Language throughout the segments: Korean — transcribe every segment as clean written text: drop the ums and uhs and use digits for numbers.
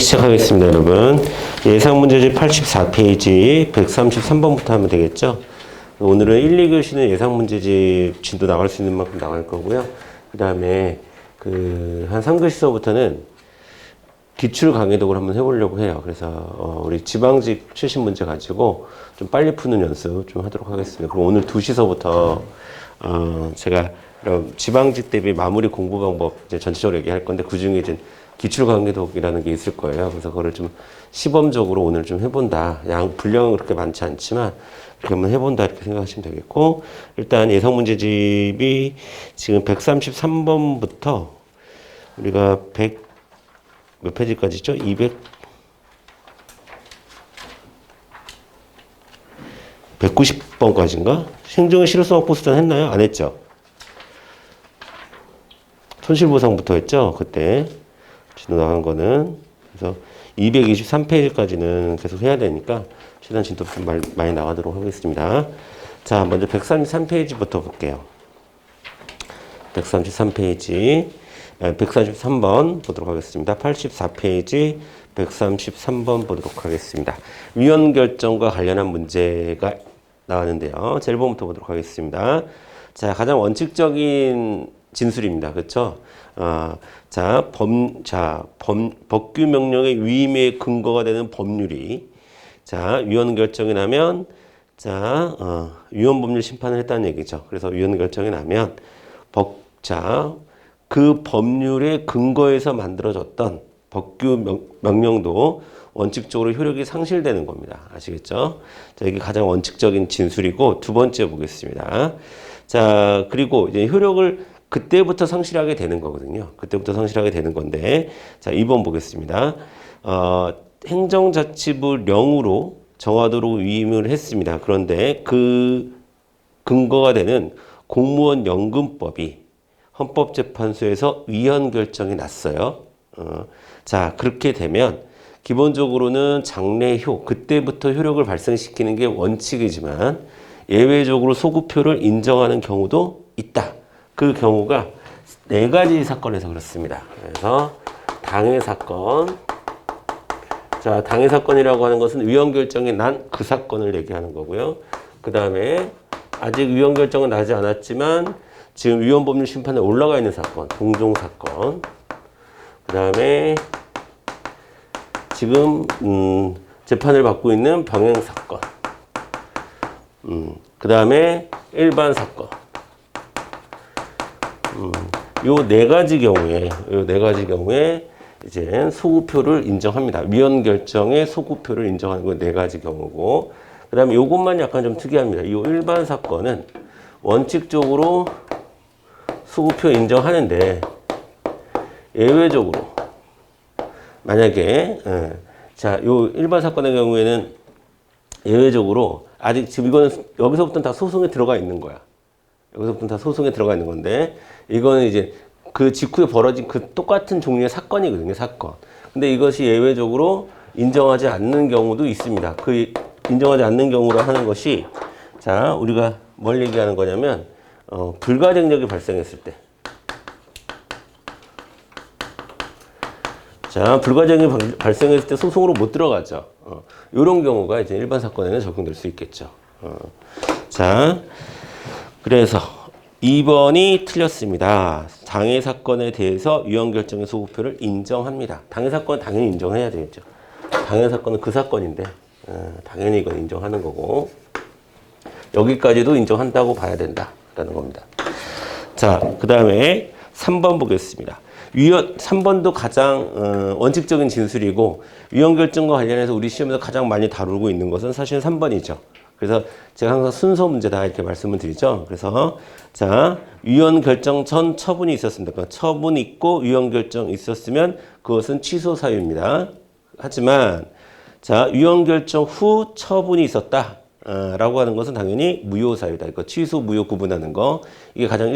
시작하겠습니다, 여러분. 예상문제집 84페이지 133번부터 하면 되겠죠? 오늘은 1, 2교시는 예상문제집 진도 나갈 수 있는 만큼 나갈 거고요. 그 다음에 한 3교시서부터는 기출 강의독을 한번 해보려고 해요. 그래서 우리 지방직 출신 문제 가지고 좀 빨리 푸는 연습 좀 하도록 하겠습니다. 그리고 오늘 2시서부터 제가 지방직 대비 마무리 공부 방법 이제 전체적으로 얘기할 건데 그 중에 이제 기출 강의독이라는 게 있을 거예요. 그래서 그거를 좀 시범적으로 오늘 좀 해본다. 분량은 그렇게 많지 않지만 그렇게 한번 해본다 이렇게 생각하시면 되겠고, 일단 예상 문제집이 지금 133번부터 우리가 100 몇 페이지까지 있죠? 190번까지인가? 행정의 실효성 확보 수단 했나요? 안 했죠? 손실보상부터 했죠? 그때 진도 나간 거는. 그래서 223페이지까지는 계속 해야 되니까 최대한 진도 좀 많이 나가도록 하겠습니다. 자, 먼저 133페이지부터 볼게요. 133페이지 133번 보도록 하겠습니다. 84페이지 133번 보도록 하겠습니다. 위헌 결정과 관련한 문제가 나왔는데요. 제일 번부터 보도록 하겠습니다. 자, 가장 원칙적인 진술입니다. 그렇죠? 법규 명령의 위임의 근거가 되는 법률이 위헌 결정이 나면 위헌 법률 심판을 했다는 얘기죠. 그래서 위헌 결정이 나면 그 법률의 근거에서 만들어졌던 법규 명령도 원칙적으로 효력이 상실되는 겁니다. 아시겠죠? 자, 이게 가장 원칙적인 진술이고, 두 번째 보겠습니다. 자, 그리고 이제 효력을 그때부터 상실하게 되는 거거든요. 그때부터 상실하게 되는 건데, 자, 2번 보겠습니다. 행정자치부령으로 정하도록 위임을 했습니다. 그런데 그 근거가 되는 공무원 연금법이 헌법재판소에서 위헌 결정이 났어요. 자, 그렇게 되면 기본적으로는 장래효, 그때부터 효력을 발생시키는 게 원칙이지만 예외적으로 소급효를 인정하는 경우도 있다. 그 경우가 4가지 사건에서 그렇습니다. 그래서 당해 사건. 자, 당해 사건이라고 하는 것은 위헌 결정이 난 그 사건을 얘기하는 거고요. 그 다음에 아직 위헌 결정은 나지 않았지만 지금 위헌 법률 심판에 올라가 있는 사건, 동종 사건. 그 다음에 지금 재판을 받고 있는 병행 사건. 그 다음에 일반 사건. 요 4가지 경우에 이제 소급효를 인정합니다. 위헌 결정의 소급효를 인정하는 건 4가지 경우고, 그 다음에 요것만 약간 좀 특이합니다. 요 일반 사건은 원칙적으로 소급효 인정하는데 예외적으로 만약에 요 일반 사건의 경우에는 예외적으로 아직 지금 이거는 여기서부터는 다 소송에 들어가 있는 거야. 여기서부터는 다 소송에 들어가 있는 건데, 이거는 이제 그 직후에 벌어진 그 똑같은 종류의 사건이거든요, 사건. 근데 이것이 예외적으로 인정하지 않는 경우도 있습니다. 그 인정하지 않는 경우로 하는 것이, 자, 우리가 뭘 얘기하는 거냐면, 불가쟁력이 발생했을 때. 자, 불가쟁력이 발생했을 때 소송으로 못 들어가죠. 이런 경우가 이제 일반 사건에는 적용될 수 있겠죠. 자, 그래서 2번이 틀렸습니다. 당해 사건에 대해서 위헌 결정의 소급효를 인정합니다. 당해 사건은 당연히 인정해야 되겠죠. 당해 사건은 그 사건인데, 당연히 이건 인정하는 거고, 여기까지도 인정한다고 봐야 된다라는 겁니다. 자, 그 다음에 3번 보겠습니다. 3번도 가장 원칙적인 진술이고, 위헌 결정과 관련해서 우리 시험에서 가장 많이 다루고 있는 것은 사실 3번이죠. 그래서 제가 항상 순서 문제다 이렇게 말씀을 드리죠. 그래서 자, 위헌 결정 전 처분이 있었습니다. 그러니까 처분 있고 위헌 결정 있었으면 그것은 취소 사유입니다. 하지만 자, 위헌 결정 후 처분이 있었다. 라고 하는 것은 당연히 무효 사유다. 그러니까 취소, 무효 구분하는 거. 이게 가장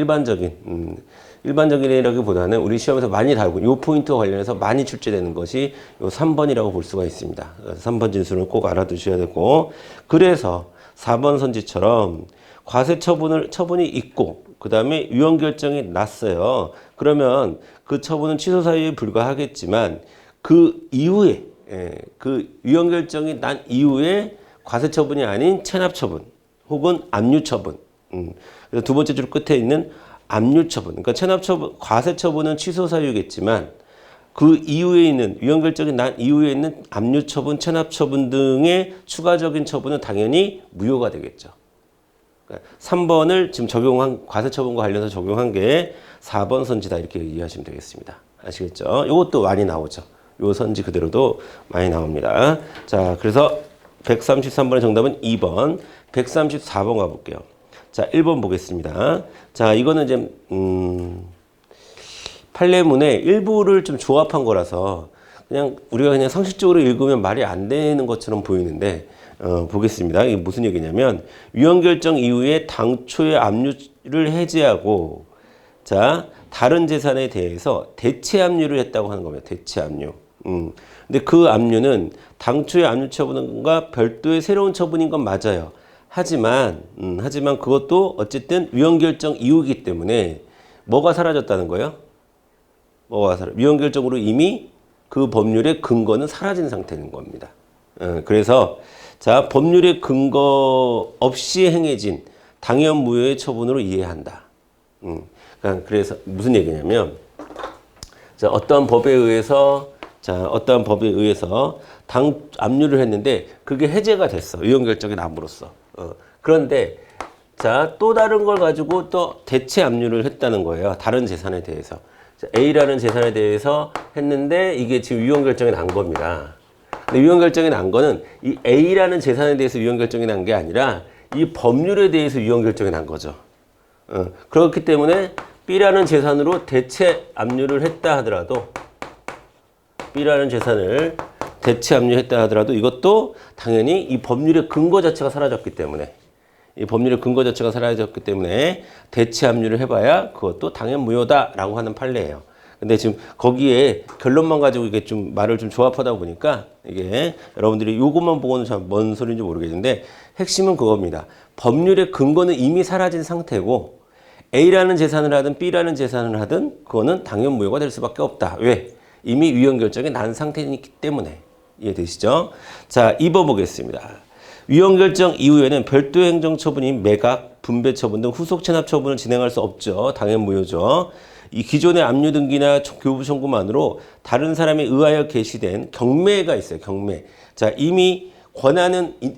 일반적인이라기보다는 우리 시험에서 많이 다루고 이 포인트와 관련해서 많이 출제되는 것이 이 3번이라고 볼 수가 있습니다. 3번 진술을 꼭 알아두셔야 되고, 그래서 4번 선지처럼 과세 처분이 있고 그 다음에 위헌 결정이 났어요. 그러면 그 처분은 취소 사유에 불과하겠지만 그 이후에 그 위헌 결정이 난 이후에 과세 처분이 아닌 체납 처분 혹은 압류 처분. 그래서 두 번째 줄 끝에 있는 압류 처분. 그러니까 체납 처분, 과세 처분은 취소 사유겠지만 그 이후에 있는 위헌 결정이 난 이후에 있는 압류 처분, 체납 처분 등의 추가적인 처분은 당연히 무효가 되겠죠. 그러니까 3번을 지금 적용한 과세 처분과 관련해서 적용한 게 4번 선지다 이렇게 이해하시면 되겠습니다. 아시겠죠? 이것도 많이 나오죠. 요 선지 그대로도 많이 나옵니다. 자, 그래서 133번의 정답은 2번, 134번 가볼게요. 자, 1번 보겠습니다. 자, 이거는 이제 판례문의 일부를 좀 조합한 거라서 그냥 우리가 그냥 상식적으로 읽으면 말이 안 되는 것처럼 보이는데 보겠습니다. 이게 무슨 얘기냐면 위헌 결정 이후에 당초의 압류를 해제하고 자, 다른 재산에 대해서 대체 압류를 했다고 하는 겁니다. 대체 압류. 근데 그 압류는 당초의 압류 처분과 별도의 새로운 처분인 건 맞아요. 하지만 그것도 어쨌든 위헌 결정 이후이기 때문에 뭐가 사라졌다는 거예요? 위헌 결정으로 이미 그 법률의 근거는 사라진 상태인 겁니다. 그래서 자, 법률의 근거 없이 행해진 당연 무효의 처분으로 이해한다. 그러니까 그래서 무슨 얘기냐면 자, 어떠한 법에 의해서 당 압류를 했는데 그게 해제가 됐어. 위헌 결정이 남으로써. 그런데 자, 또 다른 걸 가지고 또 대체 압류를 했다는 거예요. 다른 재산에 대해서. 자, A라는 재산에 대해서 했는데 이게 지금 위헌 결정이 난 겁니다. 근데 위헌 결정이 난 거는 이 A라는 재산에 대해서 위헌 결정이 난 게 아니라 이 법률에 대해서 위헌 결정이 난 거죠. 그렇기 때문에 B라는 재산으로 대체 압류를 했다 하더라도 B라는 재산을 대체 압류했다 하더라도 이것도 당연히 이 법률의 근거 자체가 사라졌기 때문에 대체 압류를 해봐야 그것도 당연 무효다라고 하는 판례예요. 근데 지금 거기에 결론만 가지고 이게 좀 말을 좀 조합하다 보니까 이게 여러분들이 요것만 보고는 참 뭔 소리인지 모르겠는데 핵심은 그겁니다. 법률의 근거는 이미 사라진 상태고 A라는 재산을 하든 B라는 재산을 하든 그거는 당연 무효가 될 수밖에 없다. 왜? 이미 위헌 결정이 난 상태이기 때문에. 이해되시죠? 자, 2번 보겠습니다. 위헌 결정 이후에는 별도의 행정처분인 매각, 분배 처분 등 후속 체납 처분을 진행할 수 없죠. 당연 무효죠. 이 기존의 압류 등기나 교부 청구만으로 다른 사람에 의하여 개시된 경매가 있어요. 경매. 자, 이미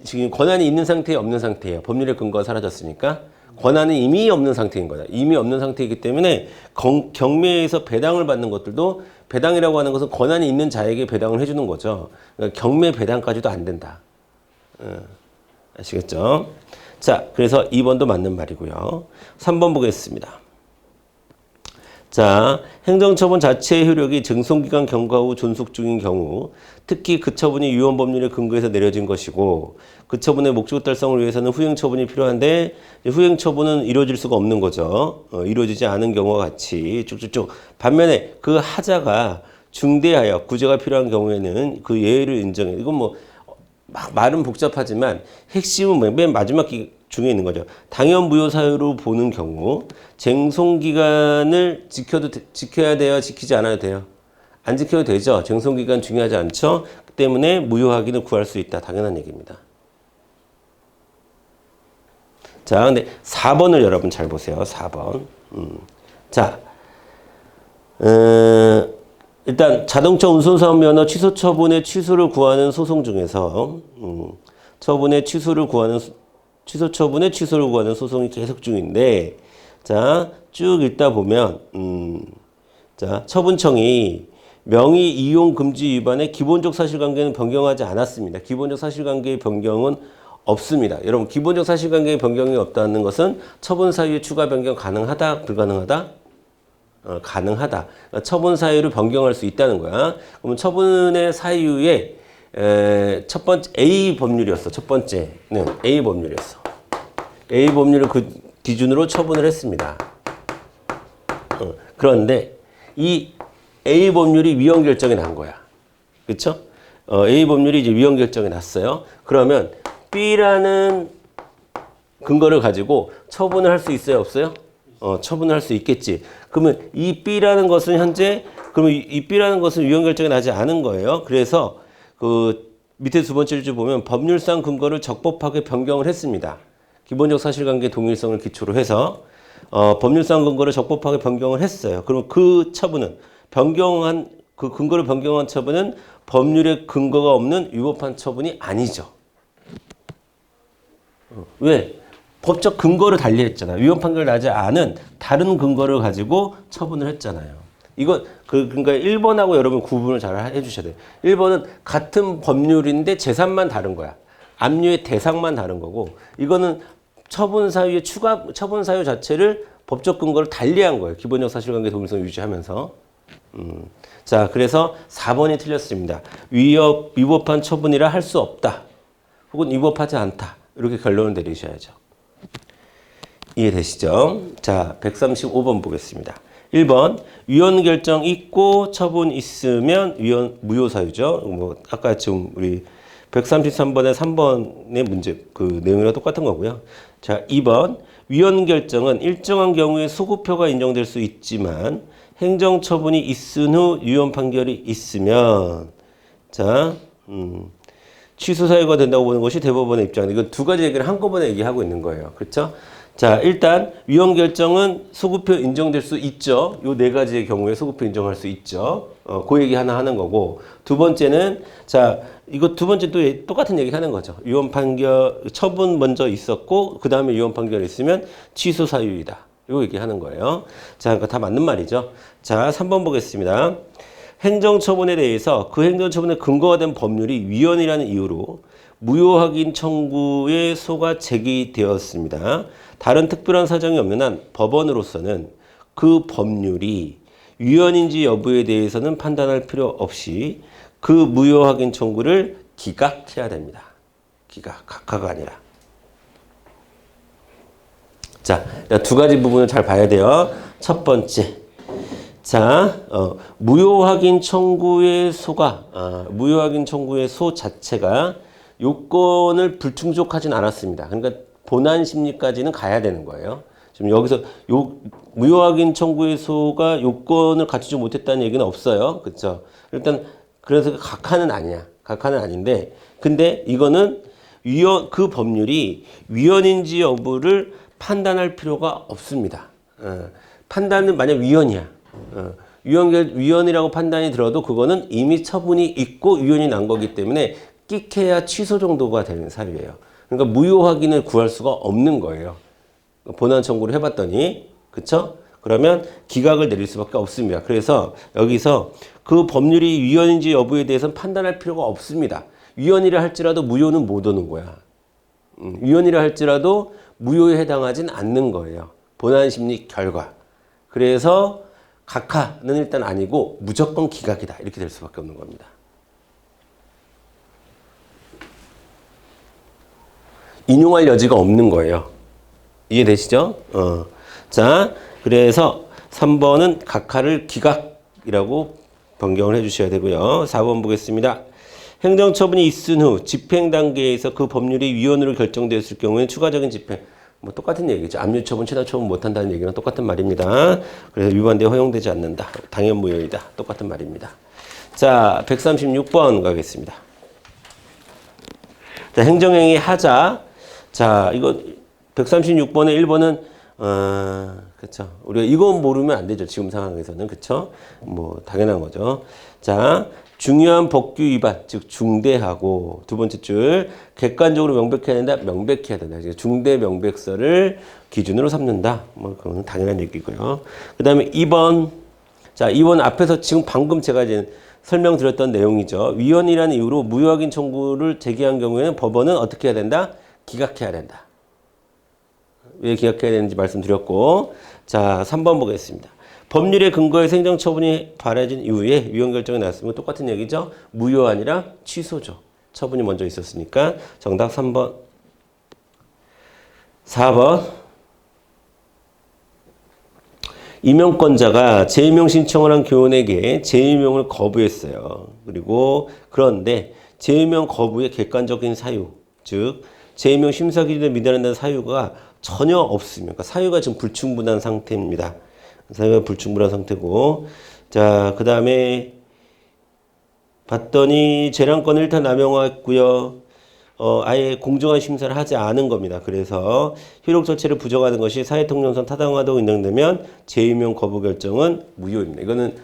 지금 권한이 있는 상태에 없는 상태예요. 법률의 근거가 사라졌으니까. 권한은 이미 없는 상태인 거다. 이미 없는 상태이기 때문에 경매에서 배당을 받는 것들도 배당이라고 하는 것은 권한이 있는 자에게 배당을 해주는 거죠. 그러니까 경매 배당까지도 안 된다. 아시겠죠? 자, 그래서 2번도 맞는 말이고요. 3번 보겠습니다. 자, 행정처분 자체의 효력이 증손기간 경과 후 존속 중인 경우 특히 그 처분이 위헌 법률에 근거해서 내려진 것이고 그 처분의 목적 달성을 위해서는 후행처분이 필요한데 후행처분은 이루어질 수가 없는 거죠. 이루어지지 않은 경우와 같이 쭉쭉쭉. 반면에 그 하자가 중대하여 구제가 필요한 경우에는 그 예외를 인정해. 이건 뭐 말은 복잡하지만 핵심은 맨 마지막 중에 있는 거죠. 당연 무효 사유로 보는 경우 쟁송기간을 지켜야 돼요? 지키지 않아도 돼요? 안 지켜도 되죠. 쟁송기간 중요하지 않죠. 그 때문에 무효 확인을 구할 수 있다. 당연한 얘기입니다. 자, 근데 4번을 여러분 잘 보세요. 4번. 자, 일단 자동차 운송사업 면허 취소 처분의 취소를 구하는 소송 중에서 취소 처분의 취소를 구하는 소송이 계속 중인데 자, 쭉 읽다 보면 자, 처분청이 명의 이용 금지 위반의 기본적 사실관계는 변경하지 않았습니다. 기본적 사실관계의 변경은 없습니다. 여러분, 기본적 사실관계의 변경이 없다는 것은 처분 사유의 추가 변경 가능하다, 불가능하다? 가능하다. 처분 사유를 변경할 수 있다는 거야. 그러면 처분의 사유에 첫 번째 A 법률이었어. 첫 번째는 A 법률이었어. A 법률을 그 기준으로 처분을 했습니다. 그런데 이 A 법률이 위헌 결정이 난 거야. 그렇죠? A 법률이 이제 위헌 결정이 났어요. 그러면 B라는 근거를 가지고 처분을 할 수 있어요, 없어요? 처분을 할 수 있겠지. 그러면 이 B라는 것은 현재 그러면 이 B라는 것은 위헌 결정이 나지 않은 거예요. 그래서 그 밑에 두 번째 줄 보면 법률상 근거를 적법하게 변경을 했습니다. 기본적 사실관계 동일성을 기초로 해서 법률상 근거를 적법하게 변경을 했어요. 그럼 그 처분은 변경한 그 근거를 변경한 처분은 법률에 근거가 없는 위법한 처분이 아니죠. 왜? 법적 근거를 달리했잖아요. 위헌 판결 나지 않은 다른 근거를 가지고 처분을 했잖아요. 이거 그러니까 1번하고 여러분 구분을 잘 해주셔야 돼요. 1번은 같은 법률인데 재산만 다른 거야. 압류의 대상만 다른 거고, 이거는 처분 사유의 처분 사유 자체를 법적 근거를 달리한 거예요. 기본적 사실관계 동일성 유지하면서. 자, 그래서 4번이 틀렸습니다. 위법한 처분이라 할 수 없다. 혹은 위법하지 않다. 이렇게 결론을 내리셔야죠. 이해되시죠? 자, 135번 보겠습니다. 1번 위헌 결정 있고 처분 있으면 무효 사유죠. 뭐 아까 지금 우리 133번에 3번의 문제 그 내용이랑 똑같은 거고요. 자, 2번 위헌 결정은 일정한 경우에 소급표가 인정될 수 있지만 행정 처분이 있은 후 위헌 판결이 있으면 자, 취소 사유가 된다고 보는 것이 대법원의 입장입니다. 이건 두 가지 얘기를 한꺼번에 얘기하고 있는 거예요. 그렇죠? 자, 일단 위헌 결정은 소급표 인정될 수 있죠. 요 네 가지의 경우에 소급표 인정할 수 있죠. 그 얘기 하나 하는 거고, 두 번째는 자, 이거 두 번째 또 똑같은 얘기 하는 거죠. 위헌 판결 처분 먼저 있었고 그 다음에 위헌 판결이 있으면 취소 사유이다. 요 얘기 하는 거예요. 자, 그러니까 다 맞는 말이죠. 자, 3번 보겠습니다. 행정처분에 대해서 그 행정처분의 근거가 된 법률이 위헌이라는 이유로 무효 확인 청구의 소가 제기되었습니다. 다른 특별한 사정이 없는 한 법원으로서는 그 법률이 위헌인지 여부에 대해서는 판단할 필요 없이 그 무효 확인 청구를 기각해야 됩니다. 기각, 각하가 아니라. 자, 두 가지 부분을 잘 봐야 돼요. 첫 번째. 자, 무효 확인 청구의 소가, 무효 확인 청구의 소 자체가 요건을 불충족하진 않았습니다. 그러니까 본안 심리까지는 가야 되는 거예요. 지금 여기서 무효 확인 청구의 소가 요건을 갖추지 못했다는 얘기는 없어요. 그렇죠? 일단 그래서 각하는 아니야. 각하는 아닌데, 근데 이거는 그 법률이 위헌인지 여부를 판단할 필요가 없습니다. 판단은 만약 위헌이야. 위헌이라고 판단이 들어도 그거는 이미 처분이 있고 위헌이 난 거기 때문에 끽해야 취소 정도가 되는 사유예요. 그러니까 무효 확인을 구할 수가 없는 거예요. 본안 청구를 해봤더니, 그쵸? 그러면 기각을 내릴 수밖에 없습니다. 그래서 여기서 그 법률이 위헌인지 여부에 대해서는 판단할 필요가 없습니다. 위헌이라 할지라도 무효는 못 오는 거야. 위헌이라 할지라도 무효에 해당하진 않는 거예요. 본안 심리 결과. 그래서 각하는 일단 아니고 무조건 기각이다. 이렇게 될 수밖에 없는 겁니다. 인용할 여지가 없는 거예요. 이해되시죠? 자, 그래서 3번은 각하를 기각이라고 변경을 해주셔야 되고요. 4번 보겠습니다. 행정처분이 있은 후 집행 단계에서 그 법률이 위헌으로 결정되었을 경우에는 추가적인 집행, 뭐 똑같은 얘기죠. 압류처분, 체납처분 못한다는 얘기는 똑같은 말입니다. 그래서 위반되어 허용되지 않는다. 당연 무효이다. 똑같은 말입니다. 자, 136번 가겠습니다. 자, 행정행위 하자. 자, 이거 136번에 1번은 그렇죠. 우리가 이건 모르면 안 되죠. 지금 상황에서는. 그렇죠? 뭐 당연한 거죠. 자, 중요한 법규 위반, 즉 중대하고 두 번째 줄 객관적으로 명백해야 된다. 명백해야 된다. 중대 명백서를 기준으로 삼는다. 뭐 그거는 당연한 얘기고요. 그다음에 2번. 자, 2번 앞에서 지금 방금 제가 이제 설명드렸던 내용이죠. 위헌이라는 이유로 무효 확인 청구를 제기한 경우에는 법원은 어떻게 해야 된다? 기각해야 된다. 왜 기각해야 되는지 말씀드렸고, 자, 3번 보겠습니다. 법률의 근거에 행정처분이 발해진 이후에 위헌 결정이 났으면 똑같은 얘기죠. 무효 아니라 취소죠. 처분이 먼저 있었으니까 정답 3번. 4번. 임명권자가 재임용 신청을 한 교원에게 재임용을 거부했어요. 그리고 그런데 재임용 거부의 객관적인 사유, 즉 재임용 심사 기준에 미달한다는 사유가 전혀 없으면, 그러니까 사유가 지금 불충분한 상태입니다. 사유가 불충분한 상태고, 자, 그 다음에 봤더니 재량권을 일단 남용했고요. 아예 공정한 심사를 하지 않은 겁니다. 그래서 효력 자체를 부정하는 것이 사회통념상 타당하다고 인정되면 재임용 거부 결정은 무효입니다. 이거는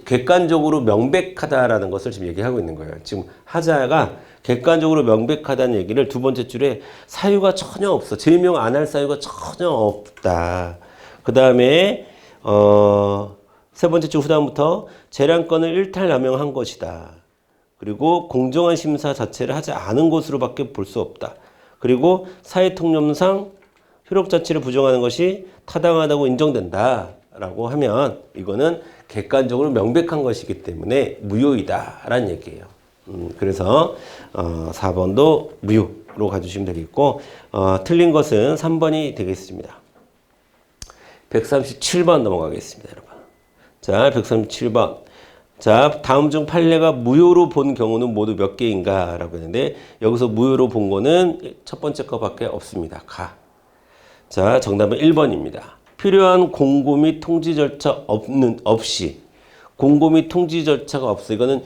객관적으로 명백하다라는 것을 지금 얘기하고 있는 거예요. 지금 하자가 객관적으로 명백하다는 얘기를 두 번째 줄에 사유가 전혀 없어. 재임용 안 할 사유가 전혀 없다. 그 다음에 세 번째 줄 후단부터 재량권을 일탈 남용한 것이다. 그리고 공정한 심사 자체를 하지 않은 것으로밖에 볼 수 없다. 그리고 사회통념상 효력 자체를 부정하는 것이 타당하다고 인정된다라고 하면 이거는 객관적으로 명백한 것이기 때문에 무효이다라는 얘기예요. 그래서 4번도 무효로 가주시면 되겠고 틀린 것은 3번이 되겠습니다. 137번 넘어가겠습니다, 여러분. 자, 137번. 자, 다음 중 판례가 무효로 본 경우는 모두 몇 개인가? 라고 했는데, 여기서 무효로 본 거는 첫 번째 거밖에 없습니다. 가. 자, 정답은 1번입니다. 필요한 공고 및 통지 절차 없이. 공고 및 통지 절차가 없어. 이거는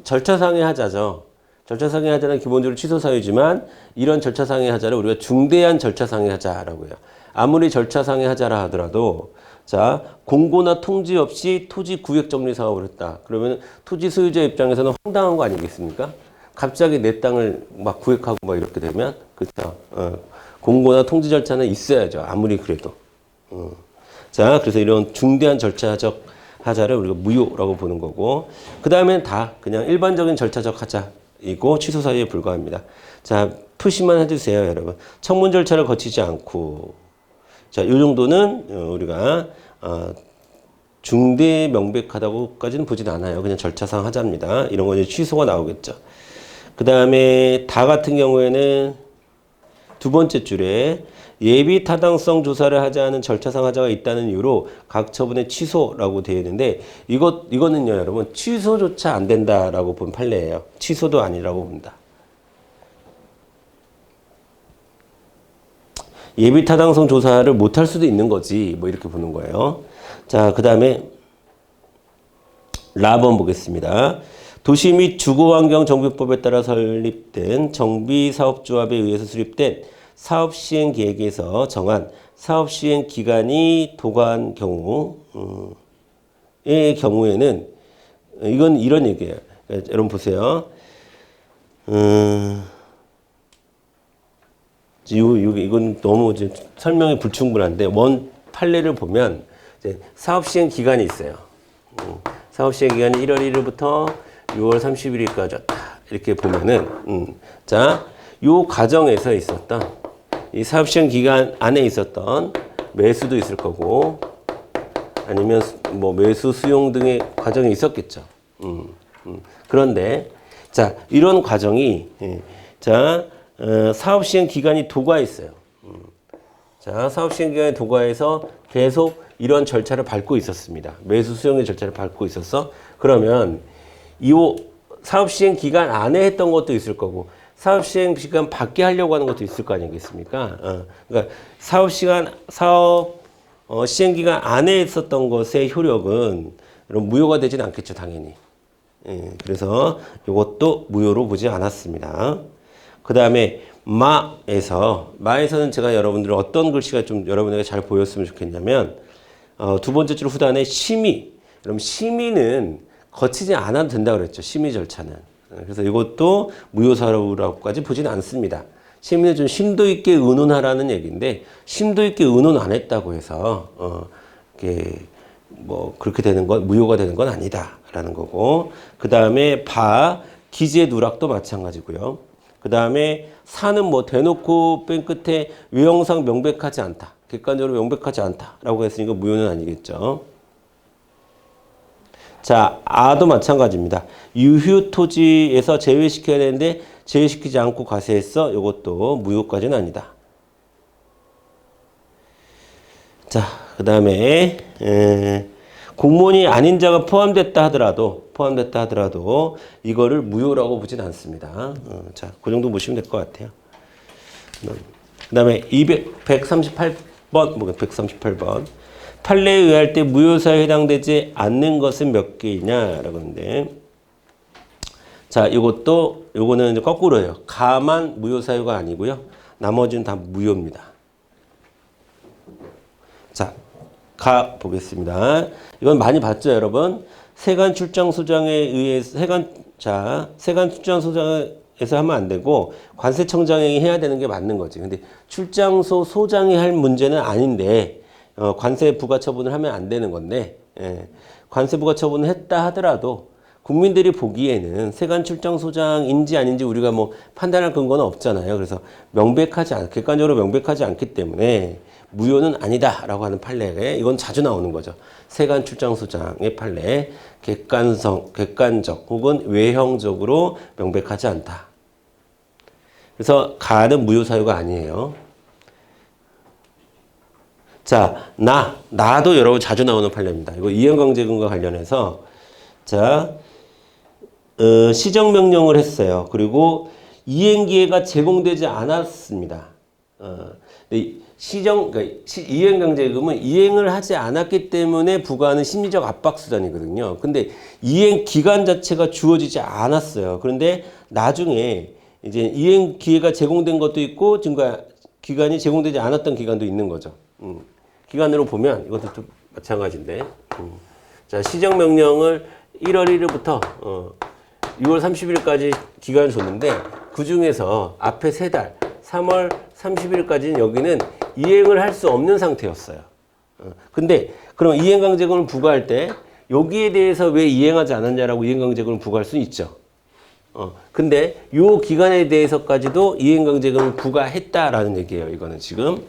절차상의 하자죠. 절차상의 하자는 기본적으로 취소사유지만, 이런 절차상의 하자를 우리가 중대한 절차상의 하자라고 해요. 아무리 절차상의 하자라 하더라도, 자, 공고나 통지 없이 토지 구획 정리 사업을 했다. 그러면 토지 소유자 입장에서는 황당한 거 아니겠습니까? 갑자기 내 땅을 막 구획하고 막 이렇게 되면, 그렇죠. 공고나 통지 절차는 있어야죠. 아무리 그래도. 자, 그래서 이런 중대한 절차적 하자를 우리가 무효라고 보는 거고, 그 다음엔 다 그냥 일반적인 절차적 하자이고 취소 사유에 불과합니다. 자, 표시만 해주세요, 여러분. 청문 절차를 거치지 않고. 자, 이 정도는 우리가 중대 명백하다고까지는 보진 않아요. 그냥 절차상 하자입니다. 이런 거 이제 취소가 나오겠죠. 그 다음에 다 같은 경우에는 두 번째 줄에 예비 타당성 조사를 하지 않은 절차상 하자가 있다는 이유로 각 처분의 취소라고 되어 있는데 이거는요, 여러분 취소조차 안 된다라고 본 판례예요. 취소도 아니라고 봅니다. 예비 타당성 조사를 못할 수도 있는 거지. 뭐 이렇게 보는 거예요. 자, 그 다음에 라번 보겠습니다. 도시 및 주거환경정비법에 따라 설립된 정비사업조합에 의해서 수립된 사업시행계획에서 정한 사업시행기간이 도과한 경우의 경우에는 이건 이런 얘기예요. 여러분 보세요. 이건 너무 이제 설명이 불충분한데 원 판례를 보면 이제 사업 시행 기간이 있어요. 사업 시행 기간이 1월 1일부터 6월 31일까지였다. 이렇게 보면은 자, 요 과정에서 있었던 이 사업 시행 기간 안에 있었던 매수도 있을 거고 아니면 뭐 매수 수용 등의 과정이 있었겠죠. 그런데 자, 이런 과정이 자 사업 시행 기간이 도과했어요. 자, 사업 시행 기간이 도과해서 계속 이런 절차를 밟고 있었습니다. 매수 수용의 절차를 밟고 있었어. 그러면 이 사업 시행 기간 안에 했던 것도 있을 거고 사업 시행 기간 밖에 하려고 하는 것도 있을 거 아니겠습니까? 그러니까 사업 시행 기간 안에 있었던 것의 효력은 무효가 되지는 않겠죠, 당연히. 그래서 이것도 무효로 보지 않았습니다. 그 다음에 마에서는 제가 여러분들 어떤 글씨가 좀 여러분에게 잘 보였으면 좋겠냐면 두 번째 줄 후단에 심의. 그럼 심의는 거치지 않아도 된다고 그랬죠. 심의 절차는. 그래서 이것도 무효사유라고까지 보지는 않습니다. 심의는 좀 심도 있게 의논하라는 얘기인데 심도 있게 의논 안 했다고 해서 이게 뭐 그렇게 되는 건 무효가 되는 건 아니다라는 거고. 그 다음에 기지의 누락도 마찬가지고요. 그 다음에 사는 뭐 대놓고 뺀 끝에 외형상 명백하지 않다. 객관적으로 명백하지 않다라고 했으니까 무효는 아니겠죠. 자, 아도 마찬가지입니다. 유휴 토지에서 제외시켜야 되는데 제외시키지 않고 과세했어. 이것도 무효까지는 아니다. 자, 그 다음에 공무원이 아닌 자가 포함됐다 하더라도 이거를 무효라고 보진 않습니다. 자, 그 정도 보시면 될 것 같아요. 그 다음에 138번 판례에 의할 때 무효사유에 해당되지 않는 것은 몇 개이냐라고 하는데, 자, 요거는 이제 거꾸로예요. 가만 무효사유가 아니고요. 나머지는 다 무효입니다. 자, 가 보겠습니다. 이건 많이 봤죠, 여러분? 세관 출장 소장에 의해서 세관 출장 소장에서 하면 안 되고 관세청장이 해야 되는 게 맞는 거지. 근데 출장소 소장이 할 문제는 아닌데 관세 부과 처분을 하면 안 되는 건데, 관세 부과 처분을 했다 하더라도 국민들이 보기에는 세관 출장 소장인지 아닌지 우리가 뭐 판단할 근거는 없잖아요. 그래서 객관적으로 명백하지 않기 때문에 무효는 아니다라고 하는 판례에 이건 자주 나오는 거죠. 세관 출장 소장의 판례, 객관적 혹은 외형적으로 명백하지 않다. 그래서 가는 무효 사유가 아니에요. 자, 나도 여러분 자주 나오는 판례입니다. 이거 이행강제금과 관련해서 자, 시정명령을 했어요. 그리고 이행기회가 제공되지 않았습니다. 그러니까 이행강제금은 이행을 하지 않았기 때문에 부과하는 심리적 압박수단이거든요. 근데 이행 기간 자체가 주어지지 않았어요. 그런데 나중에 이제 이행 기회가 제공된 것도 있고 증거 기간이 제공되지 않았던 기간도 있는 거죠. 기간으로 보면 이것도 좀 마찬가지인데. 자, 시정명령을 1월 1일부터 6월 30일까지 기간을 줬는데 그 중에서 앞에 3달 3월 30일까지는 여기는 이행을 할 수 없는 상태였어요. 근데 그럼 이행강제금을 부과할 때 여기에 대해서 왜 이행하지 않았냐라고 이행강제금을 부과할 수 있죠. 근데 요 기간에 대해서까지도 이행강제금을 부과했다라는 얘기예요. 이거는 지금.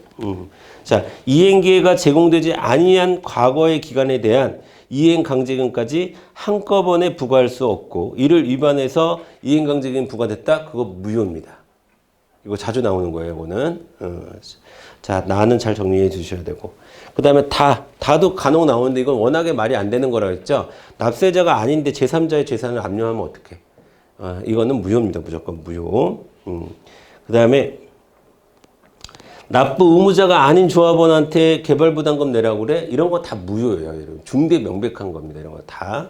자, 이행기회가 제공되지 아니한 과거의 기간에 대한 이행강제금까지 한꺼번에 부과할 수 없고 이를 위반해서 이행강제금이 부과됐다? 그거 무효입니다. 이거 자주 나오는 거예요. 이거는. 자, 나는 잘 정리해 주셔야 되고. 그 다음에 다도 간혹 나오는데 이건 워낙에 말이 안 되는 거라고 했죠. 납세자가 아닌데 제3자의 재산을 압류하면 어떡해. 이거는 무효입니다. 무조건 무효. 그 다음에 납부 의무자가 아닌 조합원한테 개발부담금 내라고 그래? 이런 거 다 무효예요. 여러분. 중대 명백한 겁니다. 이런 거 다.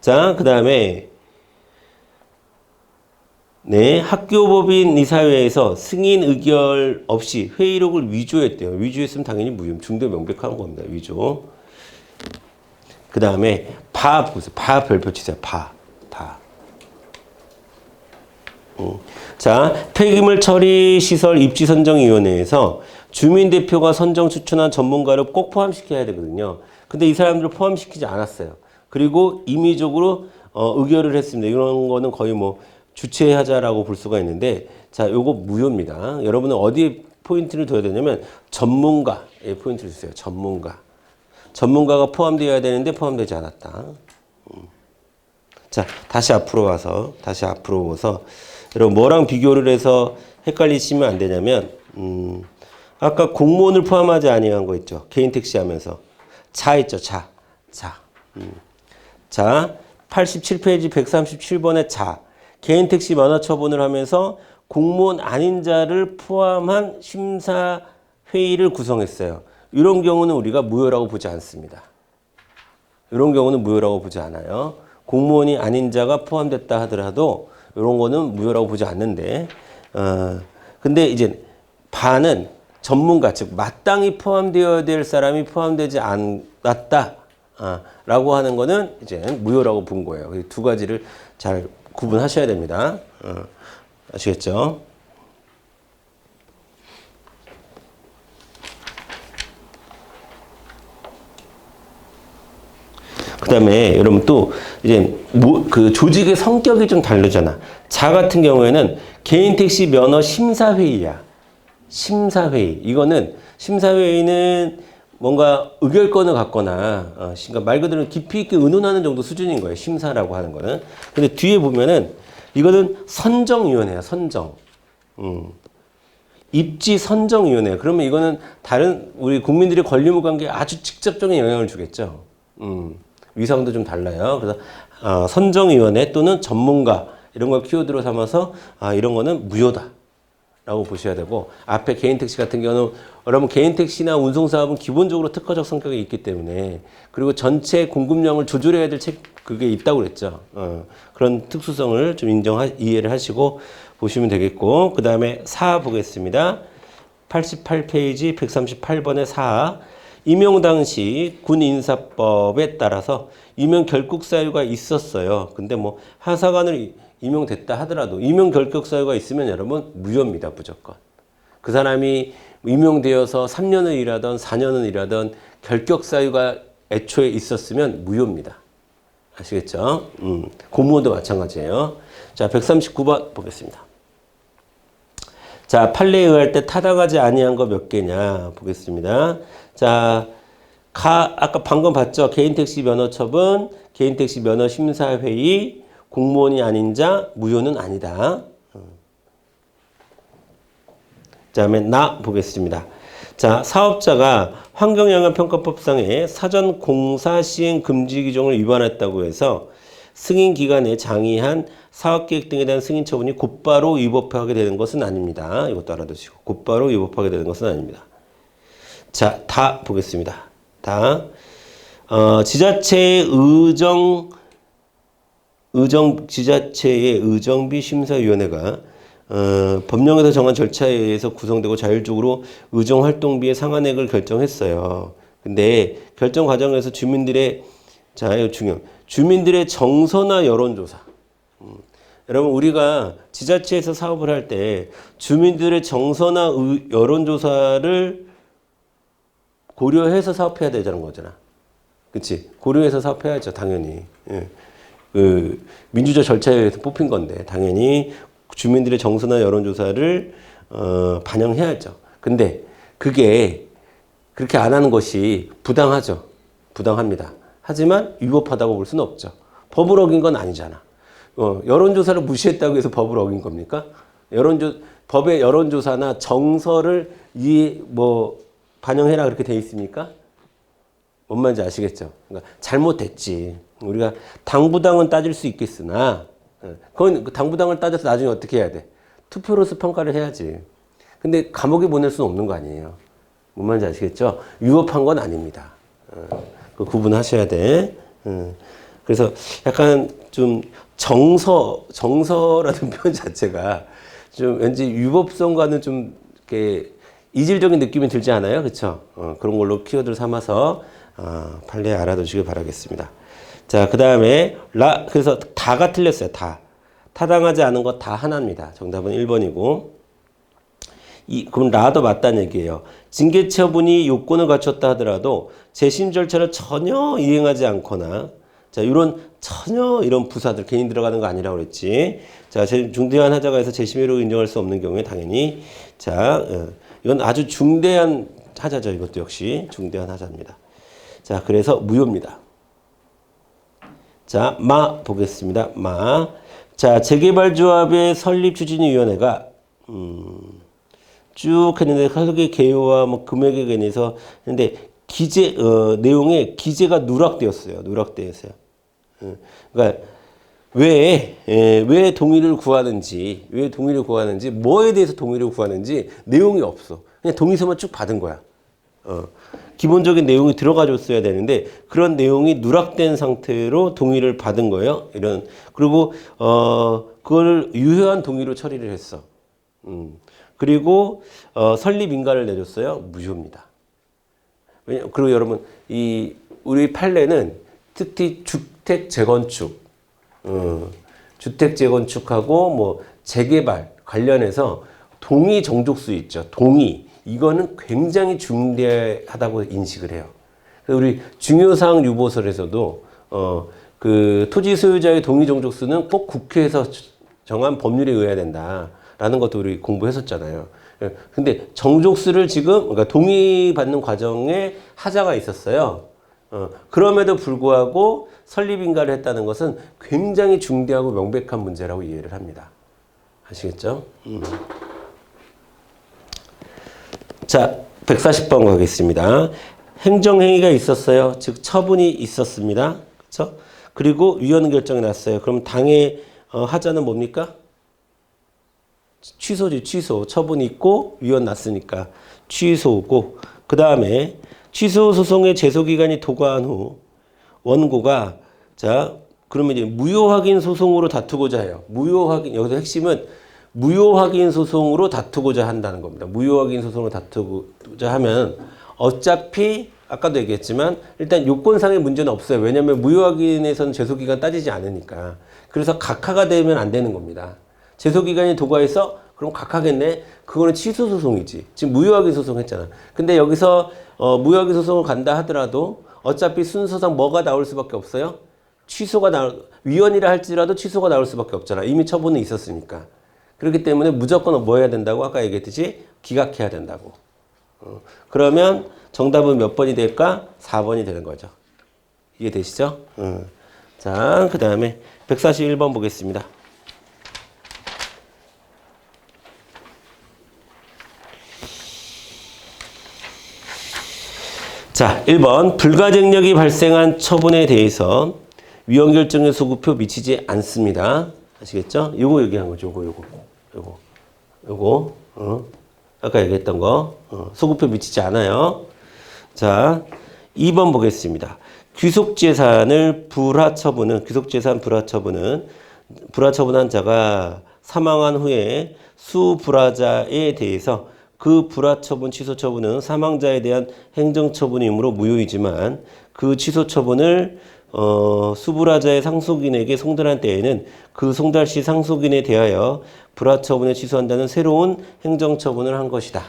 자, 그 다음에 네, 학교법인 이사회에서 승인 의결 없이 회의록을 위조했대요. 위조했으면 당연히 무효. 중대 명백한 겁니다. 위조. 그 다음에 보세요. 별표 치세요. 바. 자, 폐기물 처리 시설 입지 선정위원회에서 주민대표가 선정 추천한 전문가를 꼭 포함시켜야 되거든요. 근데 이 사람들을 포함시키지 않았어요. 그리고 임의적으로 의결을 했습니다. 이런 거는 거의 뭐 주체하자라고 볼 수가 있는데, 자, 요거 무효입니다. 여러분은 어디에 포인트를 둬야 되냐면 전문가에 포인트를 주세요. 전문가가 포함되어야 되는데 포함되지 않았다. 자, 다시 앞으로 와서 여러분 뭐랑 비교를 해서 헷갈리시면 안 되냐면 아까 공무원을 포함하지 아니한 거 있죠. 개인 택시 하면서 있죠. 자, 87페이지 137번의 개인 택시 면허 처분을 하면서 공무원 아닌 자를 포함한 심사회의를 구성했어요. 이런 경우는 우리가 무효라고 보지 않습니다. 이런 경우는 무효라고 보지 않아요. 공무원이 아닌 자가 포함됐다 하더라도 이런 거는 무효라고 보지 않는데, 근데 이제 바는 전문가, 즉 마땅히 포함되어야 될 사람이 포함되지 않았다 라고 하는 거는 이제 무효라고 본 거예요. 두 가지를 잘 구분하셔야 됩니다. 아시겠죠? 그 다음에 여러분 또 이제 그 조직의 성격이 좀 다르잖아. 자 같은 경우에는 개인 택시 면허 심사회의야. 심사회의. 이거는 심사회의는 뭔가 의결권을 갖거나 그러니까 말 그대로 깊이 있게 의논하는 정도 수준인 거예요. 심사라고 하는 거는. 근데 뒤에 보면은 이거는 선정위원회야. 선정. 입지 선정위원회. 그러면 이거는 다른 우리 국민들의 권리무 관계에 아주 직접적인 영향을 주겠죠. 위상도 좀 달라요. 그래서 선정위원회 또는 전문가 이런 걸 키워드로 삼아서 이런 거는 무효다. 라고 보셔야 되고, 앞에 개인 택시 같은 경우는 여러분 개인 택시나 운송 사업은 기본적으로 특허적 성격이 있기 때문에, 그리고 전체 공급량을 조절해야 될 그게 있다고 그랬죠. 그런 특수성을 좀 이해를 하시고 보시면 되겠고, 그 다음에 4 보겠습니다. 88페이지 138번의 4. 임용 당시 군 인사법에 따라서 임용 결격 사유가 있었어요. 근데 뭐 하사관을 임용됐다 하더라도 임용 결격 사유가 있으면 여러분 무효입니다. 무조건. 그 사람이 임용되어서 3년을 일하던 4년을 일하던 결격 사유가 애초에 있었으면 무효입니다. 아시겠죠? 공무원도 마찬가지예요. 자, 139번 보겠습니다. 자, 판례에 의할 때 타당하지 아니한 거 몇 개냐 보겠습니다. 자, 아까 방금 봤죠? 개인택시 면허처분, 개인택시 면허심사회의, 공무원이 아닌 자, 무효는 아니다. 그 다음에 나 보겠습니다. 자, 사업자가 환경영향평가법상의 사전 공사 시행 금지 규정을 위반했다고 해서 승인 기간에 장의한 사업계획 등에 대한 승인 처분이 곧바로 위법하게 되는 것은 아닙니다. 이것도 알아두시고 곧바로 위법하게 되는 것은 아닙니다. 자, 다 보겠습니다. 다 지자체의 지자체의 의정비 심사위원회가 법령에서 정한 절차에 의해서 구성되고 자율적으로 의정활동비의 상한액을 결정했어요. 근데 결정 과정에서 주민들의, 자, 이거 중요해요. 주민들의 정서나 여론조사. 여러분, 우리가 지자체에서 사업을 할 때 주민들의 정서나 여론조사를 고려해서 사업해야 되자는 거잖아. 그치? 고려해서 사업해야죠, 당연히. 예. 그 민주적 절차에 의해서 뽑힌 건데 당연히 주민들의 정서나 여론조사를 반영해야죠. 근데 그게 그렇게 안 하는 것이 부당하죠. 부당합니다. 하지만 위법하다고 볼 수는 없죠. 법을 어긴 건 아니잖아. 여론조사를 무시했다고 해서 법을 어긴 겁니까? 법의 여론조사나 정서를 반영해라 그렇게 돼 있습니까? 뭔 말인지 아시겠죠? 그러니까 잘못됐지. 우리가 당부당은 따질 수 있겠으나, 그건 당부당을 따져서 나중에 어떻게 해야 돼? 투표로서 평가를 해야지. 근데 감옥에 보낼 수는 없는 거 아니에요. 뭔 말인지 아시겠죠? 위법한 건 아닙니다. 그 구분하셔야 돼. 그래서 약간 좀 정서라는 표현 자체가 좀 왠지 위법성과는 좀 이렇게 이질적인 느낌이 들지 않아요? 그쵸? 그런 걸로 키워드를 삼아서 판례 알아두시길 바라겠습니다. 자, 그 다음에 그래서 다가 틀렸어요. 타당하지 않은 거 다 하나입니다. 정답은 1번이고. 그럼 라도 맞다는 얘기예요. 징계 처분이 요건을 갖췄다 하더라도 재심 절차를 전혀 이행하지 않거나, 자, 전혀 이런 부사들 괜히 들어가는 거 아니라고 그랬지. 자, 중대한 하자가 해서 재심의로 인정할 수 없는 경우에 당연히, 자, 이건 아주 중대한 하자죠. 이것도 역시 중대한 하자입니다. 자, 그래서 무효입니다. 자, 마 보겠습니다. 자, 재개발조합의 설립추진위원회가 쭉 했는데 설계 개요와 금액에 관해서 근데 내용에 기재가 누락되었어요. 그러니까 왜 동의를 구하는지, 뭐에 대해서 동의를 구하는지 내용이 없어. 그냥 동의서만 쭉 받은 거야. 기본적인 내용이 들어가 줬어야 되는데 그런 내용이 누락된 상태로 동의를 받은 거예요. 그리고 그걸 유효한 동의로 처리를 했어. 그리고 설립 인가를 내줬어요. 무효입니다. 그리고 여러분 우리 판례는 특히 주택 재건축하고 재개발 관련해서 동의 정족수 있죠. 이거는 굉장히 중대하다고 인식을 해요. 그래서 우리 중요사항 유보설에서도 그 토지 소유자의 동의 정족수는 꼭 국회에서 정한 법률에 의해야 된다라는 것도 우리 공부했었잖아요. 근데 정족수를 그러니까 동의받는 과정에 하자가 있었어요. 그럼에도 불구하고 설립인가를 했다는 것은 굉장히 중대하고 명백한 문제라고 이해를 합니다. 아시겠죠? 자, 140번 가겠습니다. 행정행위가 있었어요. 즉 처분이 있었습니다. 그렇죠? 그리고 위헌 결정이 났어요. 그럼 당의 하자는 뭡니까? 취소지, 취소. 처분이 있고 위헌 났으니까 취소고, 그 다음에 취소 소송의 제소 기간이 도과한 후 원고가, 자, 그러면 이제 무효 확인 소송으로 다투고자 해요. 무효 확인, 여기서 핵심은 무효 확인 소송으로 다투고자 한다는 겁니다. 무효 확인 소송으로 다투고자 하면 어차피 아까도 얘기했지만 일단 요건상의 문제는 없어요. 왜냐하면 무효 확인에서는 제소 기간 따지지 않으니까. 그래서 각하가 되면 안 되는 겁니다. 제소 기간이 도과해서 그럼 각하겠네. 그거는 취소 소송이지. 지금 무효 확인 소송 했잖아. 근데 여기서 무효 확인 소송을 간다 하더라도 어차피 순서상 뭐가 나올 수밖에 없어요? 취소가 위헌이라 할지라도 취소가 나올 수밖에 없잖아. 이미 처분은 있었으니까. 그렇기 때문에 무조건 뭐 해야 된다고? 아까 얘기했듯이 기각해야 된다고. 그러면 정답은 몇 번이 될까? 4번이 되는 거죠. 이해되시죠? 자, 그 다음에 141번 보겠습니다. 자, 1번. 불가증력이 발생한 처분에 대해서 위헌 결정의 소급표 미치지 않습니다. 아시겠죠? 요거 얘기한 거죠. 요거. 아까 얘기했던 거. 소급표 미치지 않아요. 자, 2번 보겠습니다. 귀속재산 불하처분한 자가 사망한 후에 수불하자에 대해서 그 불하처분 취소처분은 사망자에 대한 행정처분이므로 무효이지만 그 취소처분을 수불하자의 상속인에게 송달한 때에는 그 송달 시 상속인에 대하여 불하처분에 취소한다는 새로운 행정처분을 한 것이다.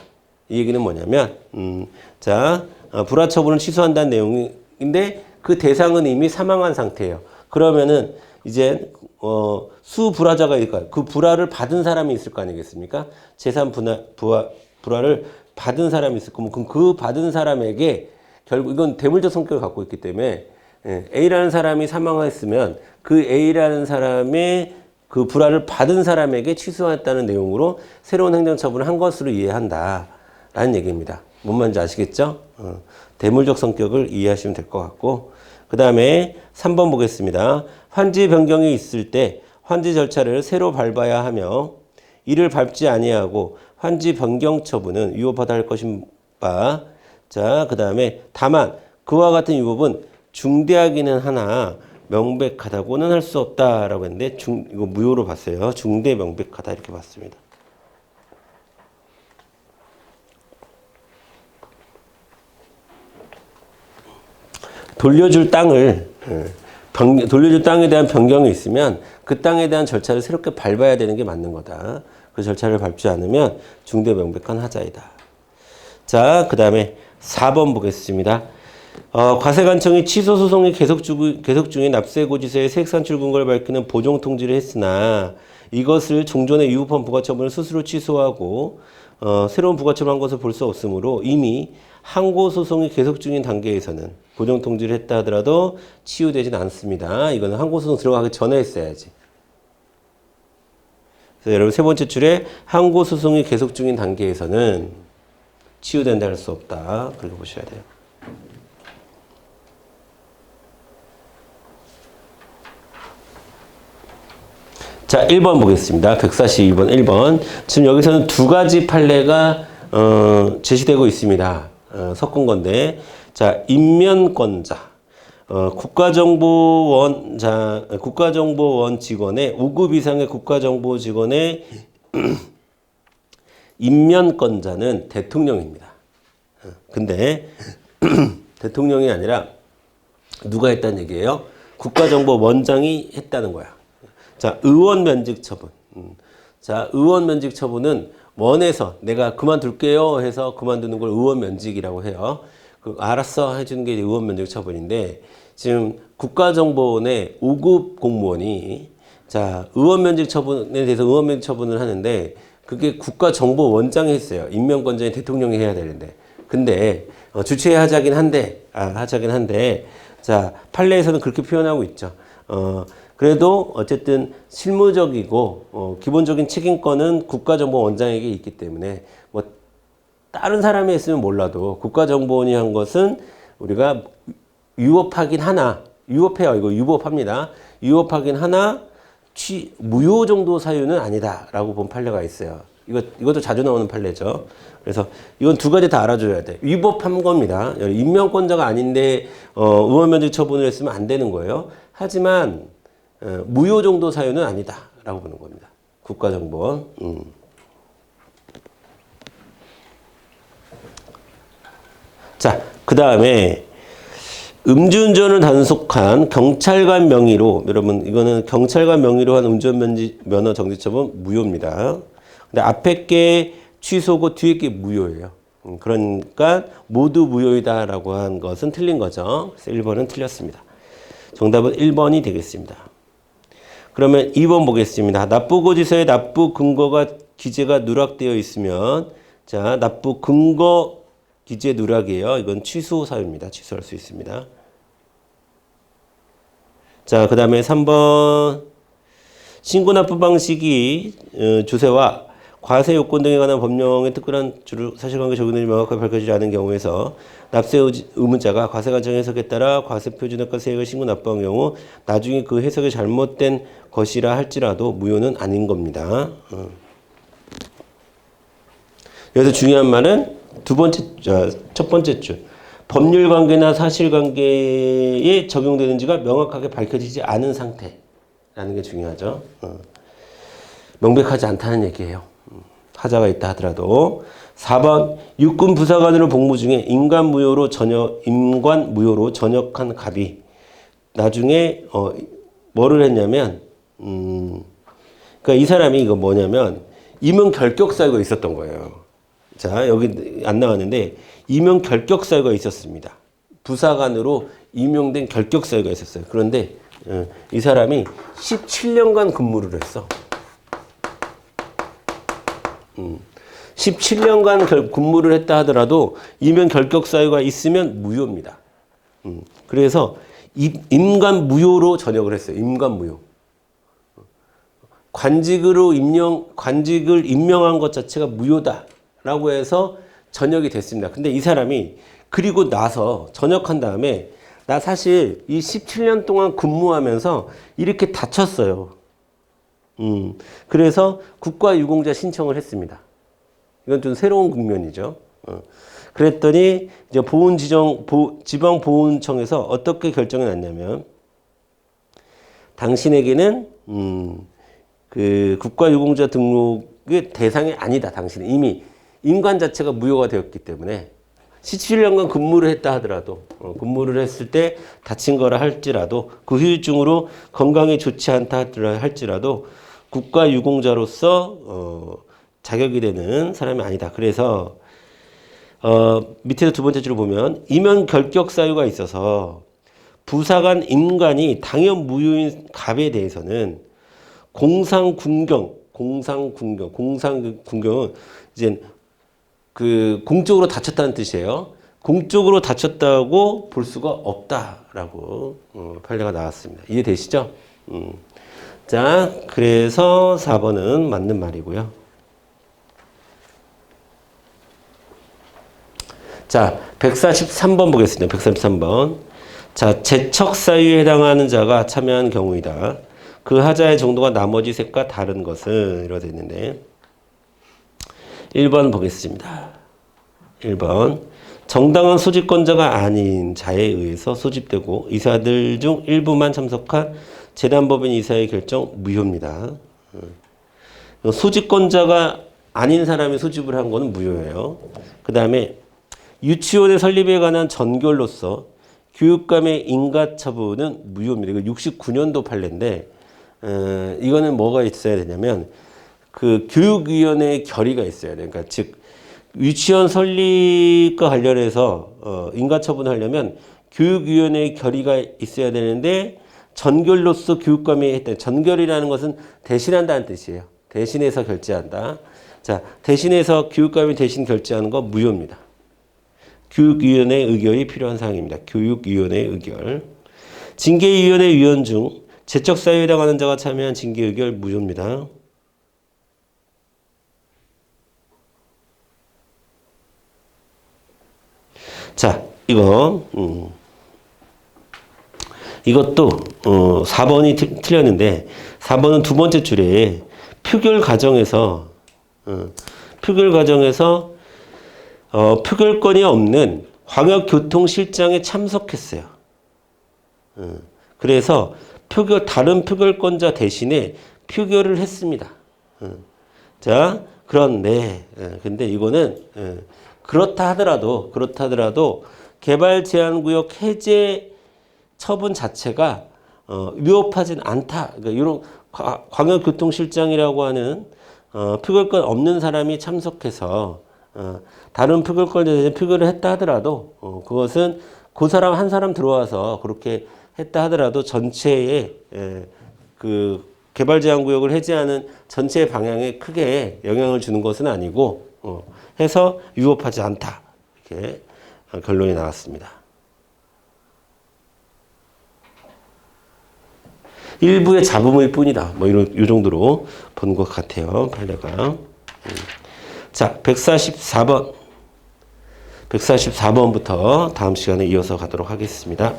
이 얘기는 뭐냐면, 불하처분을 취소한다는 내용인데 그 대상은 이미 사망한 상태예요. 그러면은 이제 수불하자가 있을까요? 그 불하를 받은 사람이 있을 거 아니겠습니까? 재산 불하를 받은 사람이 있을 거면 그럼 그 받은 사람에게 결국 이건 대물적 성격을 갖고 있기 때문에 A라는 사람이 사망했으면 그 A라는 사람의 그 불화를 받은 사람에게 취소했다는 내용으로 새로운 행정처분을 한 것으로 이해한다 라는 얘기입니다. 뭔 말인지 아시겠죠? 대물적 성격을 이해하시면 될 것 같고, 그 다음에 3번 보겠습니다. 환지 변경이 있을 때 환지 절차를 새로 밟아야 하며 이를 밟지 아니하고 환지 변경 처분은 위법하다 할 것인 바. 자, 그 다음에 다만 그와 같은 위법은 중대하기는 하나 명백하다고는 할 수 없다라고 했는데 이거 무효로 봤어요. 중대 명백하다 이렇게 봤습니다. 돌려줄 땅에 대한 변경이 있으면 그 땅에 대한 절차를 새롭게 밟아야 되는 게 맞는 거다. 그 절차를 밟지 않으면 중대 명백한 하자이다. 자, 그 다음에 4번 보겠습니다. 과세관청이 취소소송이 계속 중인 납세고지서의 세액산출 근거를 밝히는 보정통지를 했으나 이것을 종전에 위법한 부가처분을 스스로 취소하고 새로운 부가처분을 한 것을 볼 수 없으므로 이미 항고소송이 계속 중인 단계에서는 보정통지를 했다 하더라도 치유되진 않습니다. 이거는 항고소송 들어가기 전에 했어야지. 그래서 여러분 세 번째 줄에 항고소송이 계속 중인 단계에서는 치유된다 할 수 없다. 그렇게 보셔야 돼요. 자, 1번 보겠습니다. 142번 1번. 지금 여기서는 두 가지 판례가 제시되고 있습니다. 섞은 건데, 자, 인면권자, 국가정보원 직원의 5급 이상의 국가정보 직원의 인면권자는 대통령입니다. 근데 대통령이 아니라 누가 했다는 얘기예요? 국가정보원장이 했다는 거야. 자, 의원 면직 처분. 자, 의원 면직 처분은 원에서 내가 그만둘게요 해서 그만두는 걸 의원 면직이라고 해요. 알았어 해주는 게 의원 면직 처분인데, 지금 국가정보원의 5급 공무원이 자, 의원 면직 처분에 대해서 의원 면직 처분을 하는데 그게 국가정보원장이 했어요. 임명권자인 대통령이 해야 되는데. 근데 주최하자긴 한데 자, 판례에서는 그렇게 표현하고 있죠. 그래도 어쨌든 실무적이고 기본적인 책임권은 국가정보원장에게 있기 때문에 뭐 다른 사람이 했으면 몰라도 국가정보원이 한 것은 우리가 위법하긴 하나, 위법해요. 이거 위법합니다. 위법하긴 하나 무효 정도 사유는 아니다라고 본 판례가 있어요. 이것도 자주 나오는 판례죠. 그래서 이건 두 가지 다 알아줘야 돼. 위법한 겁니다. 임명권자가 아닌데 의원면직 처분을 했으면 안 되는 거예요. 하지만 무효 정도 사유는 아니다라고 보는 겁니다. 국가정보원. 자, 그 다음에 음주운전을 단속한 경찰관 명의로, 여러분 이거는 경찰관 명의로 한 운전면허 정지처분 무효입니다. 근데 앞에 게 취소고 뒤에 게 무효예요. 그러니까 모두 무효이다라고 한 것은 틀린 거죠. 그래서 1번은 틀렸습니다. 정답은 1번이 되겠습니다. 그러면 2번 보겠습니다. 납부고지서에 납부 근거가 기재가 누락되어 있으면, 자, 납부 근거 기재 누락이에요. 이건 취소 사유입니다. 취소할 수 있습니다. 자, 그 다음에 3번. 신고 납부 방식이 주세와 과세 요건 등에 관한 법령의 특별한 사실관계 적용이 명확하게 밝혀지지 않은 경우에서 납세 의무자가 과세 관청 해석에 따라 과세 표준액과 세액을 신고 납부한 경우 나중에 그 해석이 잘못된 것이라 할지라도 무효는 아닌 겁니다. 여기서 중요한 말은 첫 번째 줄. 법률 관계나 사실 관계에 적용되는지가 명확하게 밝혀지지 않은 상태라는 게 중요하죠. 명백하지 않다는 얘기예요. 하자가 있다 하더라도. 4번 육군 부사관으로 복무 중에 임관 무효로 전역한 갑이 나중에 뭐를 했냐면 그러니까 이 사람이 이거 뭐냐면 임용 결격 사유가 있었던 거예요. 자, 여기 안 나왔는데 임용 결격 사유가 있었습니다. 부사관으로 임용된 결격 사유가 있었어요. 그런데 이 사람이 17년간 근무를 했어. 17년간 근무를 했다 하더라도 임용 결격 사유가 있으면 무효입니다. 그래서 임관 무효로 전역을 했어요. 임관 무효. 관직을 임명한 것 자체가 무효다라고 해서 전역이 됐습니다. 근데 이 사람이 그리고 나서 전역한 다음에 나 사실 이 17년 동안 근무하면서 이렇게 다쳤어요. 그래서 국가유공자 신청을 했습니다. 이건 좀 새로운 국면이죠. 그랬더니 이제 지방보훈청에서 어떻게 결정이 났냐면 당신에게는 그 국가유공자 등록의 대상이 아니다. 당신은 이미 임관 자체가 무효가 되었기 때문에 17년간 근무를 했다 하더라도 근무를 했을 때 다친 거라 할지라도 그 후유증으로 건강이 좋지 않다 할지라도 국가유공자로서 자격이 되는 사람이 아니다. 그래서 밑에서 두 번째 줄을 보면 임용 결격 사유가 있어서 부사관 임관이 당연 무효인 갑에 대해서는 공상군경은 이제 그 공적으로 다쳤다는 뜻이에요. 공적으로 다쳤다고 볼 수가 없다라고 판례가 나왔습니다. 이해되시죠? 자, 그래서 4번은 맞는 말이고요. 자, 143번 보겠습니다. 143번. 자, 제척 사유에 해당하는 자가 참여한 경우이다. 그 하자의 정도가 나머지 셋과 다른 것은 이렇게 되어 있는데 1번 보겠습니다. 1번. 정당한 소집권자가 아닌 자에 의해서 소집되고 이사들 중 일부만 참석한 재단법인 이사의 결정 무효입니다. 소집권자가 아닌 사람이 소집을 한 거는 무효예요. 그 다음에 유치원의 설립에 관한 전결로서 교육감의 인가처분은 무효입니다. 이거 69년도 판례인데 이거는 뭐가 있어야 되냐면 그 교육위원회의 결의가 있어야 돼요. 그러니까 즉 유치원 설립과 관련해서 인가처분을 하려면 교육위원회의 결의가 있어야 되는데 전결로서 교육감이 했다. 전결이라는 것은 대신한다는 뜻이에요. 대신해서 결재한다. 자, 대신해서 교육감이 대신 결재하는 거 무효입니다. 교육위원회 의결이 필요한 사항입니다. 교육위원회 의결. 징계위원회 위원 중 제척사유에 해당하는 자가 참여한 징계의결 무효입니다. 자, 이것도 4번이 틀렸는데 4번은 두 번째 줄에 표결 과정에서 표결 과정에서 표결권이 없는 광역교통실장에 참석했어요. 그래서 다른 표결권자 대신에 표결을 했습니다. 자, 그런데 근데 이거는 그렇다 하더라도 개발 제한 구역 해제 처분 자체가 위협하진 않다. 그러니까 이런 광역교통실장이라고 하는 표결권 없는 사람이 참석해서 다른 표결권에 대해 표결을 했다 하더라도 그것은 그 사람 한 사람 들어와서 그렇게 했다 하더라도 전체의 그 개발 제한 구역을 해제하는 전체 방향에 크게 영향을 주는 것은 아니고 해서 위협하지 않다. 이렇게 결론이 나왔습니다. 일부의 잡음일 뿐이다. 뭐 이 정도로 본 것 같아요. 판례가. 자, 144번. 144번부터 다음 시간에 이어서 가도록 하겠습니다.